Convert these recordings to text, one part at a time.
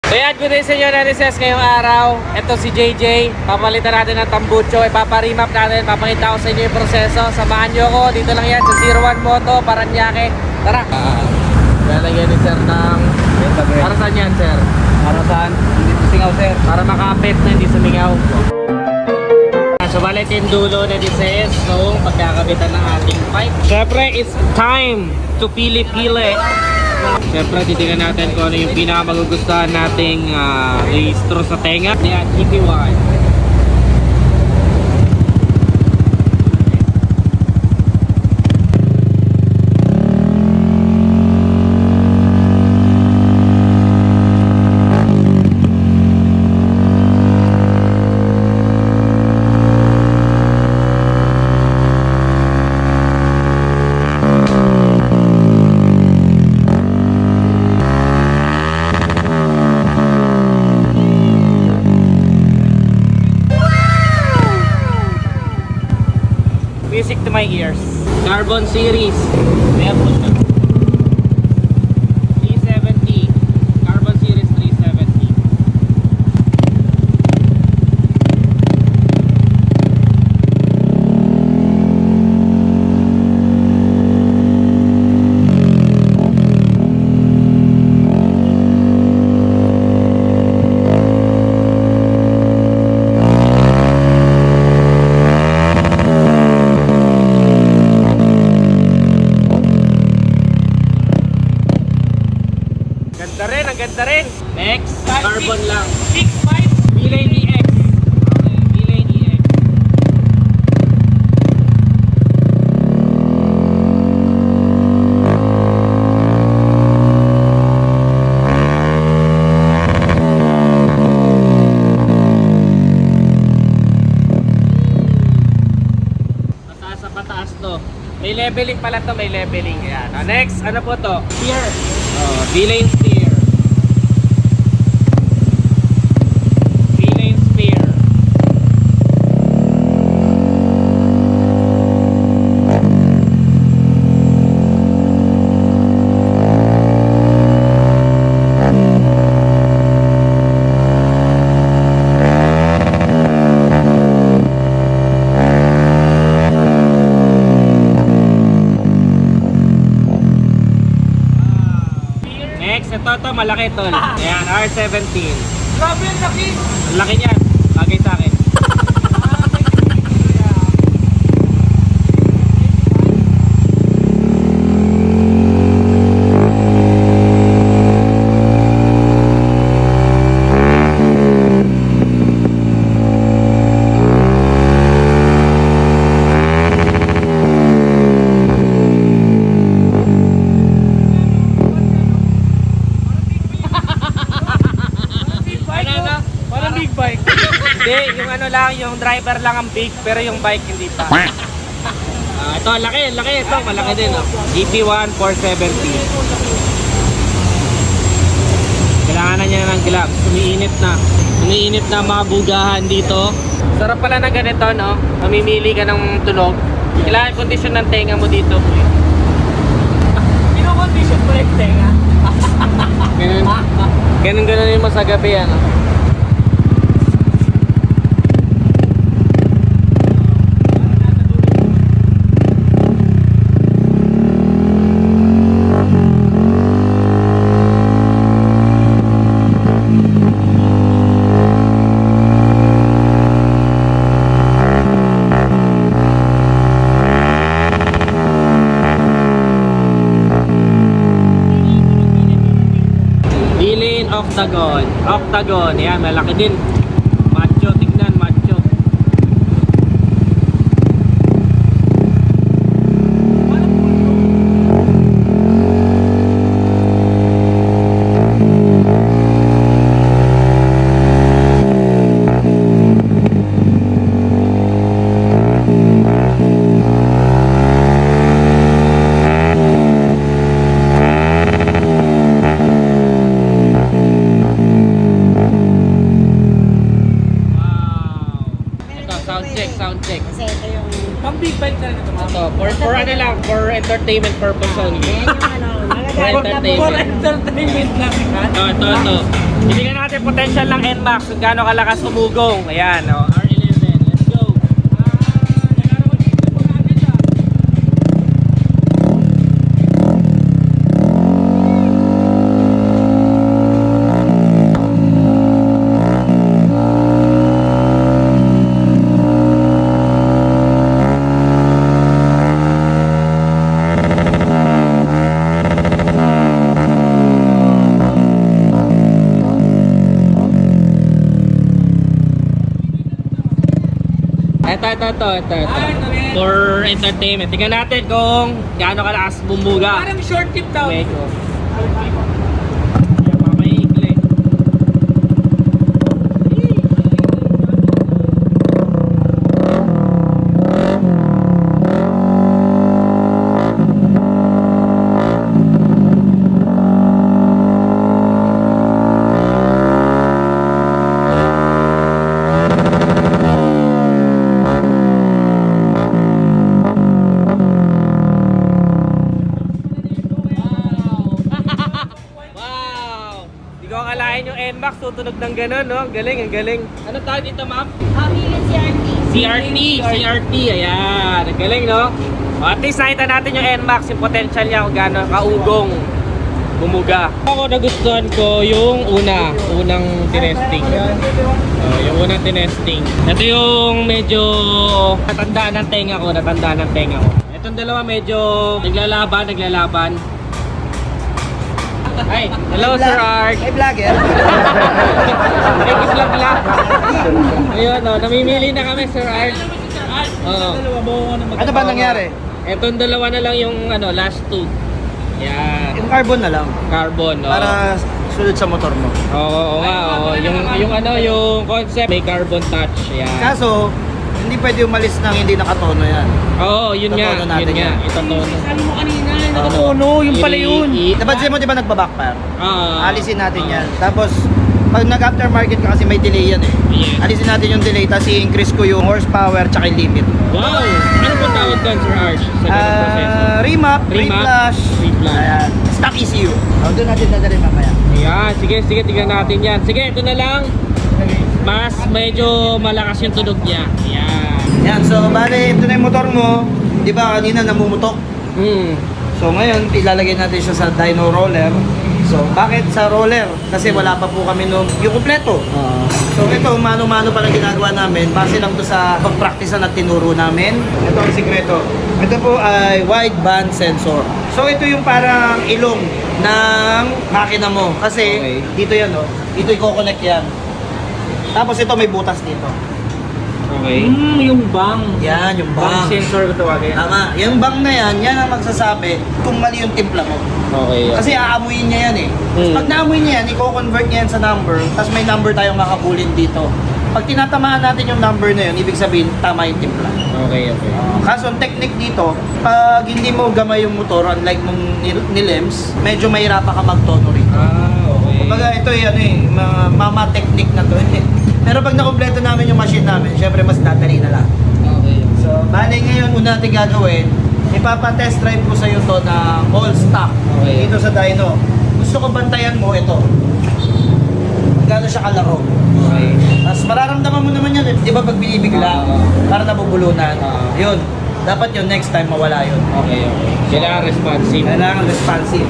So yan, good day sa inyo na recess ngayong araw. Ito si JJ. Papalitan natin ng tambucho. Ipaparimap natin. Papakita ko sa inyo yung proseso. Samahan nyo ako. Dito lang yan sa 01 Moto, Paranaque. Tara! Lalagyan ni sir ng... Para saan yan, sir? Para saan? Hindi po singaw, sir. Para makapit na hindi sumingaw. So balit yung dulo na dises. So pagkakabitan ng ating pipe. Siyempre, it's time to pili-pili. Siyempre, titignan natin kung ano yung pinakamagugustuhan nating registro sa tenga. Yan, EP1. Music to my ears. Carbon series. Ayan po siya. 370. Carbon series 370. Ganda rin. Next, carbon lang. 6.5. V-Lane EX. Okay, V-Lane EX. Pataas sa pataas to. May leveling pala to, may leveling. Yan. Next, ano po to? Steer. V-Lane steer. Ito, malaki tol. Ayan, R17. Grabe yung laki! Ang laki niyan. Bagay sa akin. Hindi, yung ano lang, yung driver lang ang big, pero yung bike hindi pa. Ito, laki. Ito, malaki din. EP1 470. Kailangan na niya ng gloves. Umiinit na mga bugahan dito. Sarap pala ng ganito, no? Mamimili ka ng tunog. Kailangan kondisyon ng tenga mo dito. Pino-condition mo yung tenga? Ganun yung sa gabi, ano? Octagon, yan, malaki din. Macho, tignan, macho. Sound check. Kasi ito yung pang big bike na rin ito. Ito, for ano lang, for entertainment purpose only. Yan yung ano, entertainment. entertainment lang. Ito. Ibigyan natin potential ng NMAX kung gaano kalakas umugong. Ayan, R11. Let's go. Ito. For entertainment. Tingnan natin kung gaano kalakas bumuga. Parang short tip daw. Medyo. Mamaikli. Wow! Di ko akalain yung NMAX tutunog ng ganun, no? Ang galing. Ano tawag dito, ma'am? CRT, ayan. Ang galing, no? O, at least nakita natin yung NMAX, yung potential niya kung gaano kaugong bumuga. Ako nagustuhan ko yung unang tinesting. Yung unang tinesting. Ito yung medyo natandaan ng tenga ko. Itong dalawa medyo naglalaban. Ay, hello Sir Art. Hey, vlogger. Thank you, vlog. Ayun, namimili na kami Sir Art. Oo. Ano ba nangyari? Etong dalawa na lang yung last two. Yan. Yung carbon na lang. Carbon, no? Para sulit sa motor mo. Oo nga, oo. Yung concept may carbon touch. Yan. Kaso, hindi pwede umalis ng hindi nakatono yan. Oo, yun nga. Totono natin yan. Ito tono. Sabi mo kanina, nakatono. Yung pala yun. Napansin mo di ba nagbabackfire? Alisin natin yan. Tapos, pag nag-aftermarket ka kasi may delay yan eh. Yes. Alisin natin yung delay, tapos i-increase ko yung horsepower tsaka yung limit. Wow! Ano po tawag doon, Sir Arch? Sa ganung proseso? Remap, reflash. Ayan. Stock ECU. Doon natin dadalhin mamaya. Ayan, sige, tignan natin yan. Sige, ito na lang. Mas medyo malakas yung tunog niya. Ayan. Yan, so bale, ito na yung motor mo. Di ba kanina namumutok? So ngayon, ilalagay natin siya sa dyno roller. So bakit sa roller? Kasi wala pa po kami yung kumpleto. So ito, mano-mano pa lang ginagawa namin. Base lang to sa pag-practice na tinuro namin. Ito ang sikreto. Ito po ay wide band sensor. So ito yung parang ilong ng makina mo. Kasi dito yan, dito i-connect yan. Tapos ito may butas dito. Okay. Yung bang. Yan, yung bang. sensor ko tawagin. Tama. Yung bang na yan ang magsasabi kung mali yung timpla mo. Okay. Kasi aamuyin niya yan eh. Pag naamuyin niya yan, i-convert niya yan sa number, tapos may number tayong makabulin dito. Pag tinatamaan natin yung number na yun, ibig sabihin, tama yung timpla. Okay. Kaso, ang technique dito, pag hindi mo gamay yung motor, unlike mong nilems, medyo mahirapan ka magtono rito. Okay. Kumbaga, ito mga mama technique na to. Pero pag nakompleto namin yung machine namin, syempre mas dadali na lang. Okay. So, bali ngayon, una natin gagawin, ipapa-test drive ko sa'yo to na all stock dito sa dyno. Gusto ko bantayan mo ito. Gano'n siya kalaro. Okay. Tapos mararamdaman mo naman yan, di ba pag binibigla, para nabubulunan. Yun, dapat yun next time mawala yun. Okay. Kailangan responsive. Kailangan responsive.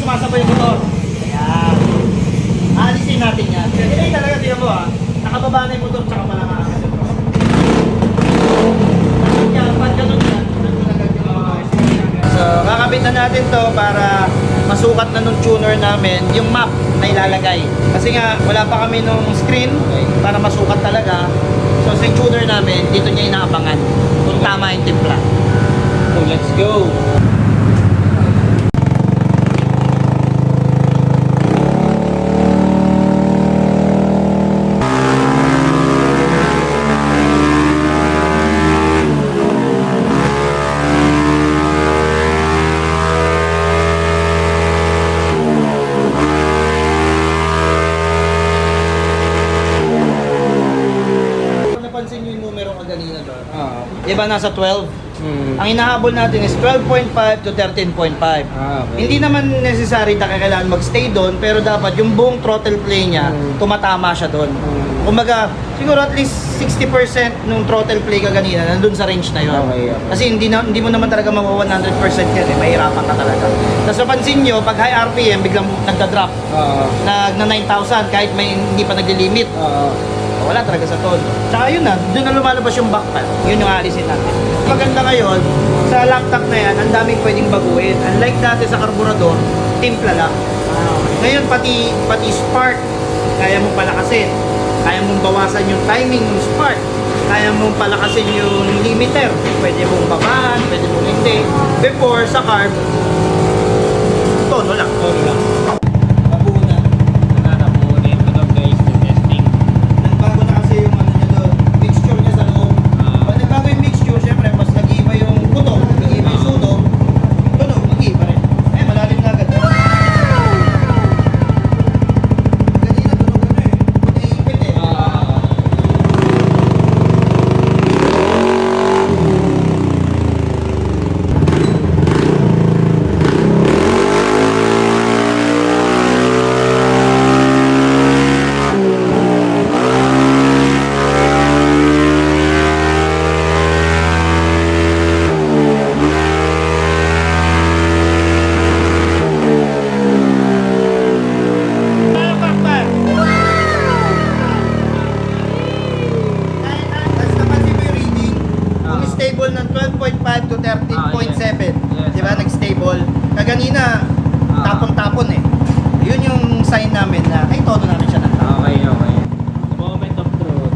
Sumasabay yung motor. Ayan. Alisin natin yan. Hindi talaga, tingnan mo nakababa na yung motor tsaka malakas. So, kakabit na natin to para masukat na nung tuner namin yung map na ilalagay. Kasi nga, wala pa kami nung screen para masukat talaga. So, sa tuner namin, dito niya inaabangan kung tama yung timpla. So, let's go. Kung napansin nyo yung numero kanina doon, Ah. di ba nasa 12? Hmm. Ang hinahabol natin is 12.5 to 13.5. Ah, okay. Hindi naman necessary na kailangan magstay doon, pero dapat yung buong throttle play niya, tumatama siya doon. Kumbaga, siguro at least 60% nung throttle play ka kanina, nandun sa range na yun. Okay, okay. Kasi hindi mo naman talaga mawa 100% yan, mahirapan ka talaga. Tapos napansin nyo, pag high RPM, biglang nagda-drop. Na 9,000 kahit may hindi pa naglilimit. Wala talaga sa tono. Tsaka yun na, doon na lumalabas yung backpack. Yun yung aalisin natin. Maganda ngayon, sa laptop na yan, ang daming pwedeng baguhin. Unlike dati sa karburador, timpla lang. Ngayon, pati spark, kaya mong palakasin. Kaya mong bawasan yung timing ng spark. Kaya mong palakasin yung limiter. Pwede mong babaan, pwede mong hindi. Before, sa carb, tono lang. Babuo na. Nagbago na kasi yung ano niya doon, mixture niya sa loob. Pag nagbago yung mixture, syempre, mas nag-iiba yung putok, nag-iiba yung sunog, tunog, mag-iiba rin. Eh, malalim na agad. Kanina, tunog ano eh. Naiipit eh. Tapos napansin mo yung reading, kung stable ng 12.5 to 13.7, Yes. di ba, nag-stable. Kaganina, Ah. tapon-tapon eh. Yun yung sign namin na, ay, todo namin siya na. Okay, okay. Moment of truth.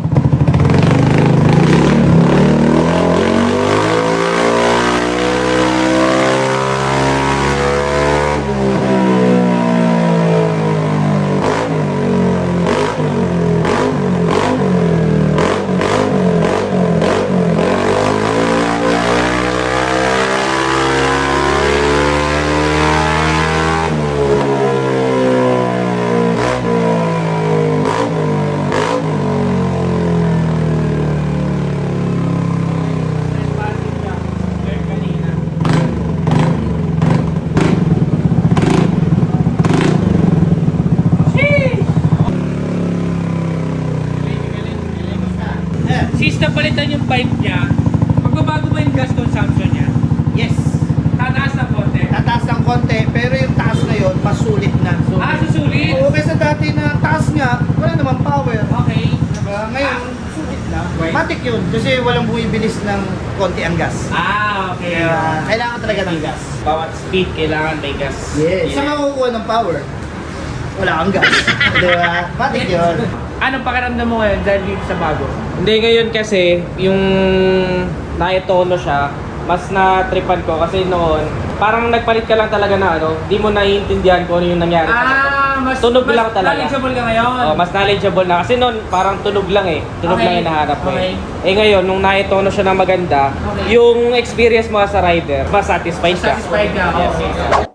Eh, Since napalitan yung pipe niya, magbabago ba yung gas consumption niya? yes. Tataas na konti. Tataas ng konti, pero yung taas na yun, pasulit na. Susulit? Oo, kaysa dati na taas nga, wala namang power. Okay. Diba? Ngayon, sulit na. Matik yun, kasi walang bumibilis ng konti ang gas. Okay. Kaya, kailangan talaga ng gas. Bawat speed, kailangan may gas. Saan makukuha ng power? Wala kang gas. Diba? Matik yun. Anong pakiramdam mo ngayon dahil dito sa bago? Hindi, ngayon kasi, yung naitono siya, mas na-tripan ko kasi noon, parang nagpalit ka lang talaga na ano, di mo naiintindihan kung ano yung nangyari sa motor. Tunog lang talaga. knowledgeable ka ngayon. Oh, mas knowledgeable na. Kasi noon, parang tunog lang eh. Tunog Okay. lang yung nahanap mo Okay. eh. Eh ngayon, nung naitono siya ng maganda, Okay. yung experience mo sa rider, mas satisfied ka. Satisfied ka. Yes. Okay.